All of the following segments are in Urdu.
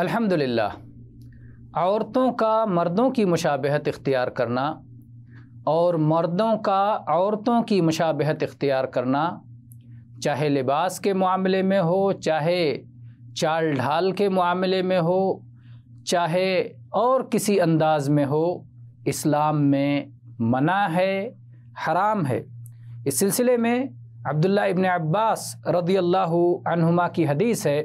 الحمدللہ، عورتوں کا مردوں کی مشابہت اختیار کرنا اور مردوں کا عورتوں کی مشابہت اختیار کرنا، چاہے لباس کے معاملے میں ہو، چاہے چال ڈھال کے معاملے میں ہو، چاہے اور کسی انداز میں ہو، اسلام میں منع ہے، حرام ہے۔ اس سلسلے میں عبداللہ ابن عباس رضی اللہ عنہما کی حدیث ہے،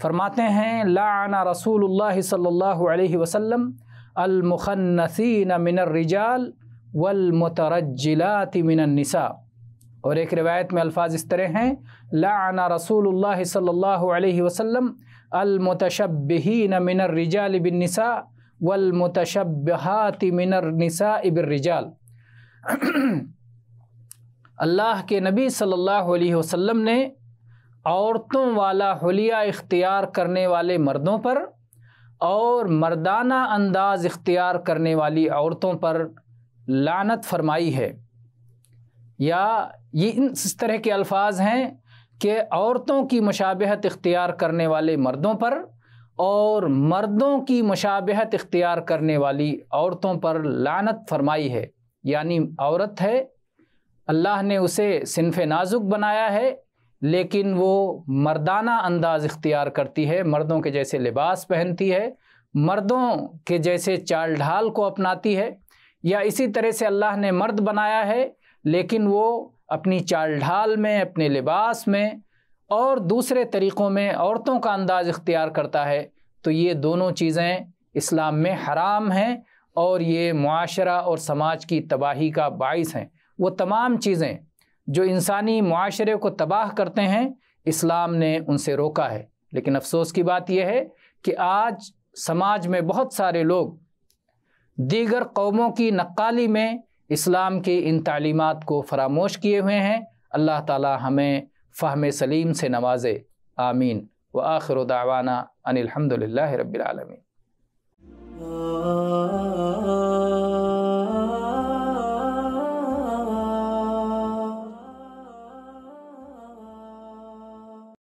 فرماتے ہیں لعن رسول اللہ صلی اللہ علیہ وسلم المخنثین من الرجال والمترجلات من النساء، اور ایک روایت میں الفاظ اس طرح ہیں لعن رسول اللہ صلی اللہ علیہ وسلم المتشبہین من الرجال بالنساء والمتشبہات من النساء بالرجال۔ اللہ کے نبی صلی اللہ علیہ وسلم نے عورتوں والا حلیہ اختیار کرنے والے مردوں پر اور مردانہ انداز اختیار کرنے والی عورتوں پر لعنت فرمائی ہے، یا یہ اس طرح کے الفاظ ہیں کہ عورتوں کی مشابہت اختیار کرنے والے مردوں پر اور مردوں کی مشابہت اختیار کرنے والی عورتوں پر لعنت فرمائی ہے۔ یعنی عورت ہے، اللہ نے اسے صنف نازک بنایا ہے، لیکن وہ مردانہ انداز اختیار کرتی ہے، مردوں کے جیسے لباس پہنتی ہے، مردوں کے جیسے چال ڈھال کو اپناتی ہے، یا اسی طرح سے اللہ نے مرد بنایا ہے لیکن وہ اپنی چال ڈھال میں، اپنے لباس میں اور دوسرے طریقوں میں عورتوں کا انداز اختیار کرتا ہے، تو یہ دونوں چیزیں اسلام میں حرام ہیں اور یہ معاشرہ اور سماج کی تباہی کا باعث ہیں۔ وہ تمام چیزیں جو انسانی معاشرے کو تباہ کرتے ہیں، اسلام نے ان سے روکا ہے، لیکن افسوس کی بات یہ ہے کہ آج سماج میں بہت سارے لوگ دیگر قوموں کی نقالی میں اسلام کی ان تعلیمات کو فراموش کیے ہوئے ہیں۔ اللہ تعالی ہمیں فہم سلیم سے نوازے، آمین۔ وآخر دعوانا ان الحمد للہ رب العالمین۔